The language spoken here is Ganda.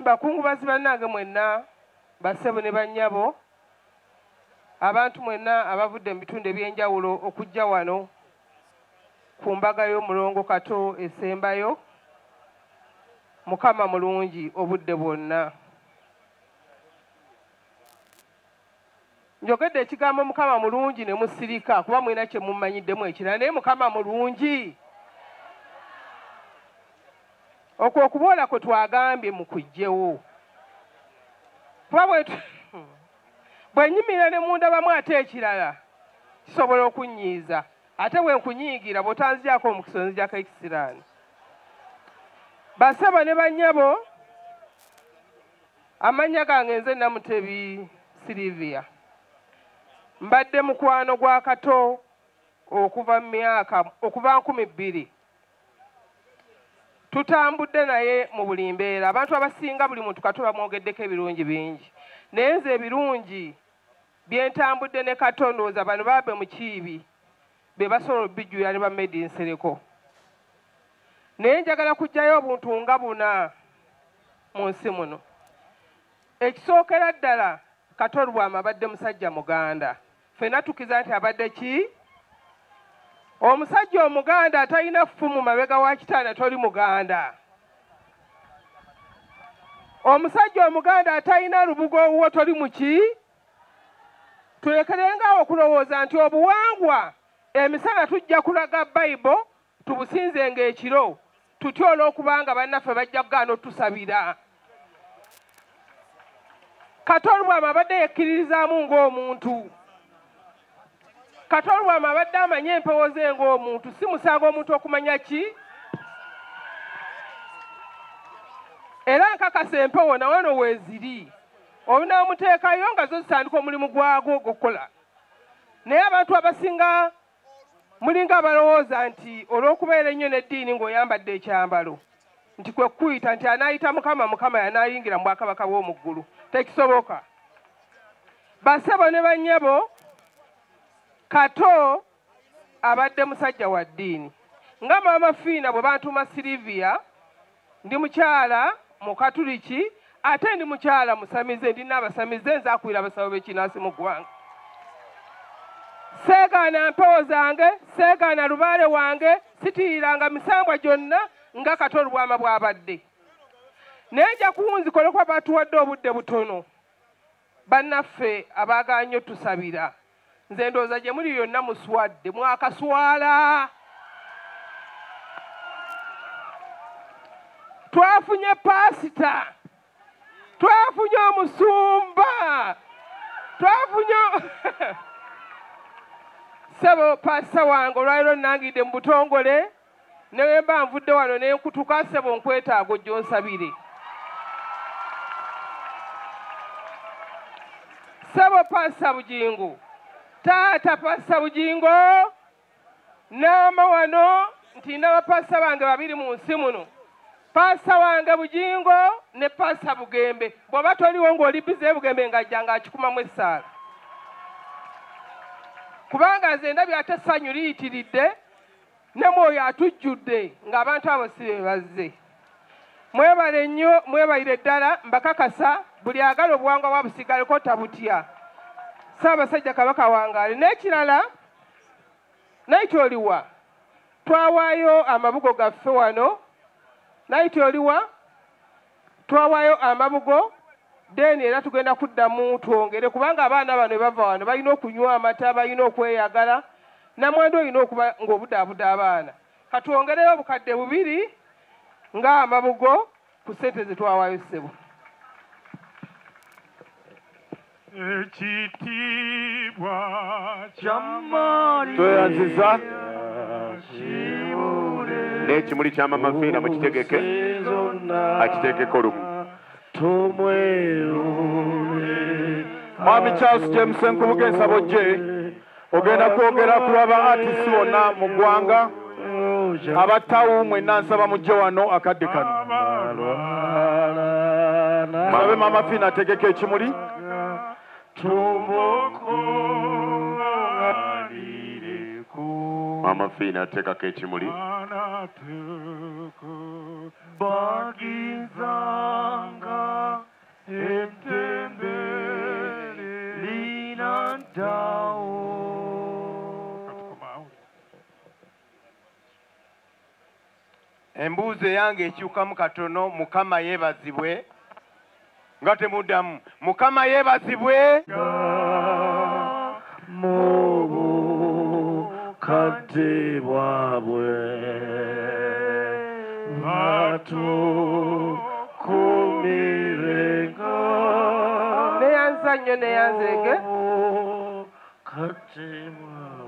bakungubazi bannange mwenna bassebo ne bannyabo abantu mwenna abavudde mu bitundu ebyenjawulo okujja wano ku mbaga y'omulongo Kato esembayo. Mukama mulungi obudde bwonna. Njogedde ekigambo Mukama mulungi ne musirika kuba mwina kye mumanyiddemu ekirala naye Mukama mulungi. Okwo okuboola kwe twagambye mu kujjewo. Kuba bwe nnyimira ne mundabamu ate ekirala kisobola okunnyiiza. Ate bwe nkunyiigira bw'otanzigyako omukisa onzigyako ekisiraani. Bassebo ne bannyabo, amannya gange nze Namutebi Silivia. Mbadde mukwano gwa Kato okuva 2000. Tutambudde naye mu buli mbeera. Abantu abasinga buli muntu Kato bamwogeddeko ebirungi bingi. Naye nze ebirungi bye ntambudde ne Kato ndowooza bano baabe mu Kiibi be basobola bijjulira ne bamedi Nsereko. Naye njagala kujjayo obuntu nga buna mu nsi muno. Ekisookera ddala Kato Lwama abadde musajja muganda. Ffenna tukiza nti abadde ki? Omusajja omuganda atalina ffumu mabega wa kitanda toli muganda. Omusajja omuganda atalina lubugo owuwo toli muki? Tulekerengawo okulowooza nti obuwangwa emisana tujja kulaga Bayibuli tubusinzenga ekiro tutya olw'okubanga bannaffe bajja kugaana otusabira. Kato Lwama abadde yekkiririzaamu ng'omuntu. Kato Lwama abadde amanya empewo ze ng'omuntu. Si musango omuntu okumanya ki? Era nkakasa empewo na wano weeziri. Obunaamuteekayo nga zo zitandika omulimu gwagwo ogw'okukola. Naye abantu abasinga mulinga abalowooza nti olw'okubeera ennyo n'eddiini ng'oyambadde ekyambalo nti kwe kuyita nti anaayita Mukama, Mukama y'anaayingira mu bwakabaka bw'omu ggulu. Tekisoboka. Bassebo ne bannyabo, Kato abadde musajja wa ddiini. Nga Maama Fiina bwe bantuuma Silivia, ndi mukyala mu Katuliki, ate ndi mukyala musamize, ndina abasamize, nze akwira abasawo b'ekinnansi mu ggwanga. Seegaana mpewo zange, seegaana lubaale wange, sitiriranga misambwa gyonna nga Kato Lwama bw'abadde. Naye nja kuwunzikola kuba batuwadde obudde butono. Bannaffe abaagala nnyo tusabira. Nze ndowooza gye muli yonna muswadde, mwakaswala. Twafunye paasita, twafunye omusumba, twafunye Ssebo paasita wange olwaliro nangidde mu butongole ne bwe mba nvudde wano ne nkutuka ssebo nkwetaaga ojja onsabire. Ssebo paasita Bugingo, taata paasita Bugingo, naama wano nti n'abapaasita bange babiri mu nsi muno. Paasita wange Bugingo ne paasita Bugembe. Bw'oba toliwo ng'oli bize Bugembe ng'ajjanga akikumamu essaala. Kubanga nze ndabye ate essanyu liyitiridde ne mwoyo atujjudde ng'abantu abo si be bazze. Mwebale nnyo, mwebalire ddala, mbakakasa buli agala obuwangwa bwabusigaleko tabutya. Ssaabasajja Kabaka wangaale. N'ekirala, Naiti oliwa, twawaayo amabugo gaffe wano. Naiti oliwa, twawaayo amabugo, deni era tugenda kuddamu twongere kubanga abaana bano bava wano balina okunywa amata, balina okweyagala, namwandu olina okuba ng'obudaabuda abaana. Katwongereyo obukadde 2 ng'amabugo ku ssente ze twawaayo ssebo. Ekitiibwa ky'amaanyi tweyanziza n'ekimuli kya Maama Fiina mukitegeke, akiteekeko lumu. Mwami Charles James Nkubuge nsaba ojje ogenda kwogera ku lwaba artist bonna mu ggwanga abattawu mwenna nsaba mujje wano akadde kano. Sabe Maama Fiina ategeka ekimuli. Maama Fiina ateekako ekimuli. Bagiza embuuzo eyange ekyukamu katono. Mukama yeebazibwe. Nga temuddamu. Mukama yeebazibwe. Kati bwabwe batukumirenga neyanza nnyo neyanzeege kati bwabwe